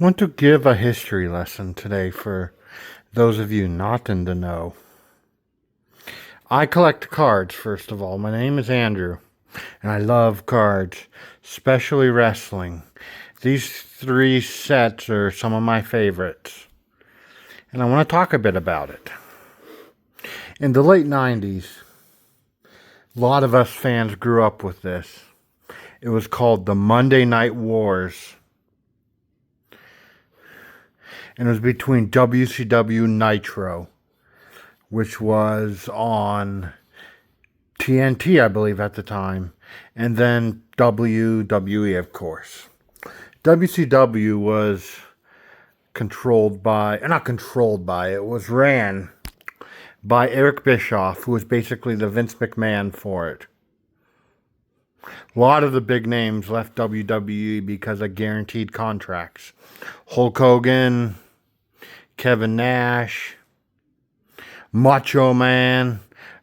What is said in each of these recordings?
Want to give a history lesson today for those of you not in the know. I collect cards, first of all. My name is Andrew, and I love cards, especially wrestling. These three sets are some of my favorites, and I want to talk a bit about it. In the late 90s, a lot of us fans grew up with this. It was called the Monday Night Wars. And it was between WCW Nitro, which was on TNT, I believe, at the time, and then WWE, of course. WCW was it was ran by Eric Bischoff, who was basically the Vince McMahon for it. A lot of the big names left WWE because of guaranteed contracts. Hulk Hogan, Kevin Nash, Macho Man,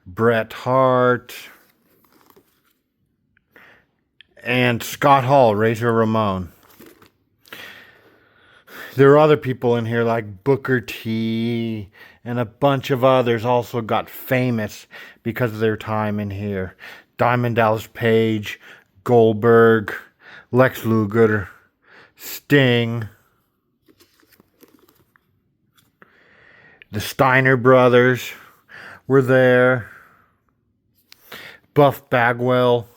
Bret Hart, and Scott Hall, Razor Ramon. There are other people in here like Booker T and a bunch of others also got famous because of their time in here. Diamond Dallas Page, Goldberg, Lex Luger, Sting, the Steiner brothers were there. Buff Bagwell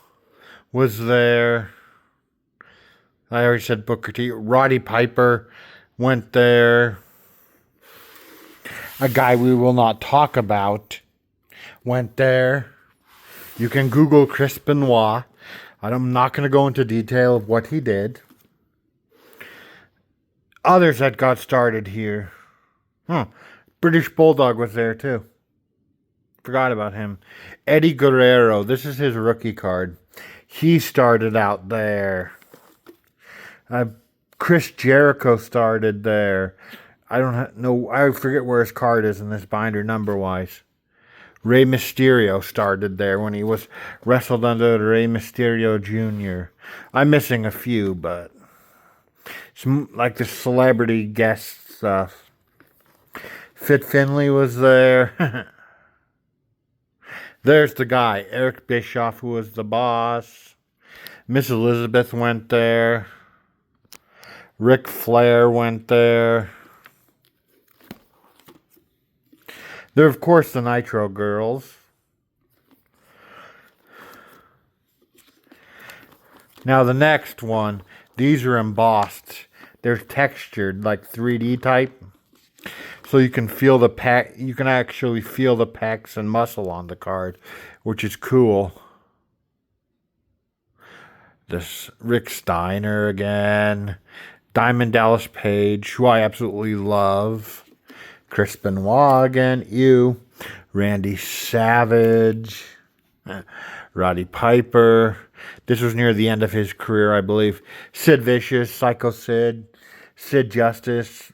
was there. I already said Booker T. Roddy Piper went there. A guy we will not talk about went there. You can Google Chris Benoit. I'm not going to go into detail of what he did. Others that got started here. British Bulldog was there too. Forgot about him. Eddie Guerrero. This is his rookie card. He started out there. Chris Jericho started there. I don't know. I forget where his card is in this binder number-wise. Rey Mysterio started there when he was wrestled under Rey Mysterio Jr. I'm missing a few, but some like the celebrity guest stuff. Fit Finlay was there. There's the guy, Eric Bischoff, who was the boss. Miss Elizabeth went there. Ric Flair went there. There, of course, the Nitro girls. Now, the next one, these are embossed. They're textured, like 3D type. So you can feel the pack. You can actually feel the pecs and muscle on the card, which is cool. This Rick Steiner again. Diamond Dallas Page, who I absolutely love. Chris Benoit again. Randy Savage. Roddy Piper. This was near the end of his career, I believe. Sid Vicious, Psycho Sid, Sid Justice.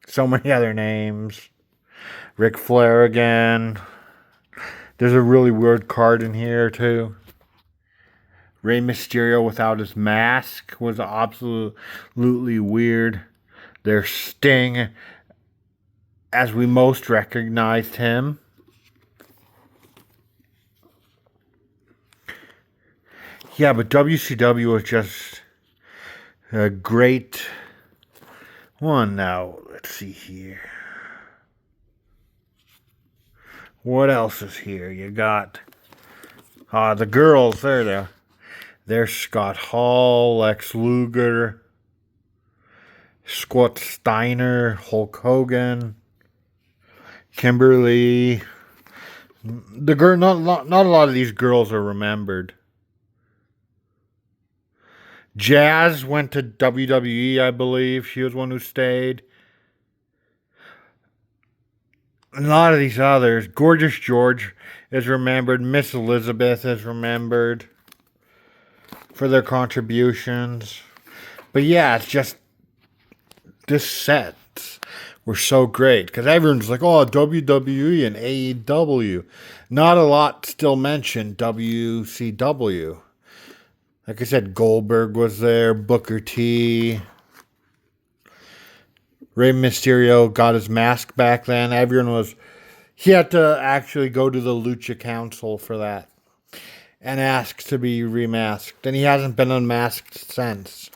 So many other names. Ric Flair again. There's a really weird card in here too. Rey Mysterio without his mask was absolutely weird. There's Sting, as we most recognized him. Yeah, but WCW was just a great one. Now, let's see here. What else is here? You got the girls. There's Scott Hall, Lex Luger, Scott Steiner, Hulk Hogan, Kimberly. The girl, not a lot of these girls are remembered. Jazz went to WWE, I believe. She was one who stayed. A lot of these others. Gorgeous George is remembered. Miss Elizabeth is remembered for their contributions. But yeah, it's just this sets were so great because everyone's like, oh, WWE and AEW. Not a lot still mentioned WCW. Like I said, Goldberg was there, Booker T. Rey Mysterio got his mask back then. He had to actually go to the Lucha Council for that and ask to be remasked. And he hasn't been unmasked since.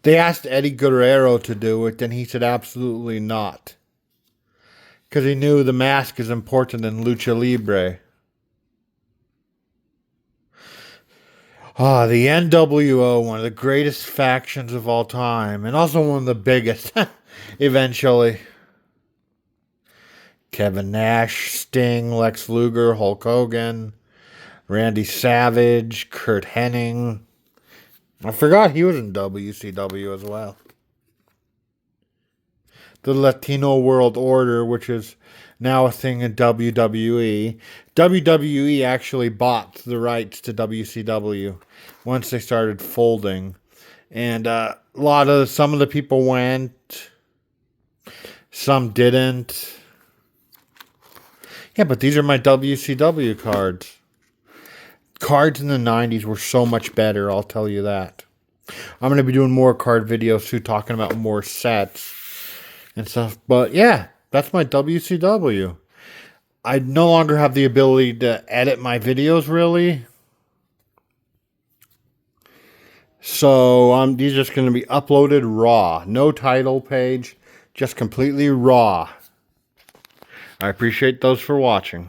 They asked Eddie Guerrero to do it, and he said absolutely not. Because he knew the mask is important in Lucha Libre. The NWO, one of the greatest factions of all time, and also one of the biggest, eventually. Kevin Nash, Sting, Lex Luger, Hulk Hogan, Randy Savage, Kurt Hennig. I forgot he was in WCW as well. The Latino World Order, which is now a thing in WWE. WWE actually bought the rights to WCW once they started folding. And some of the people went, some didn't. Yeah, but these are my WCW cards. Cards in the 90s were so much better, I'll tell you that. I'm going to be doing more card videos too, talking about more sets and stuff. But yeah, that's my WCW. I no longer have the ability to edit my videos, really. So these are just going to be uploaded raw. No title page, just completely raw. I appreciate those for watching.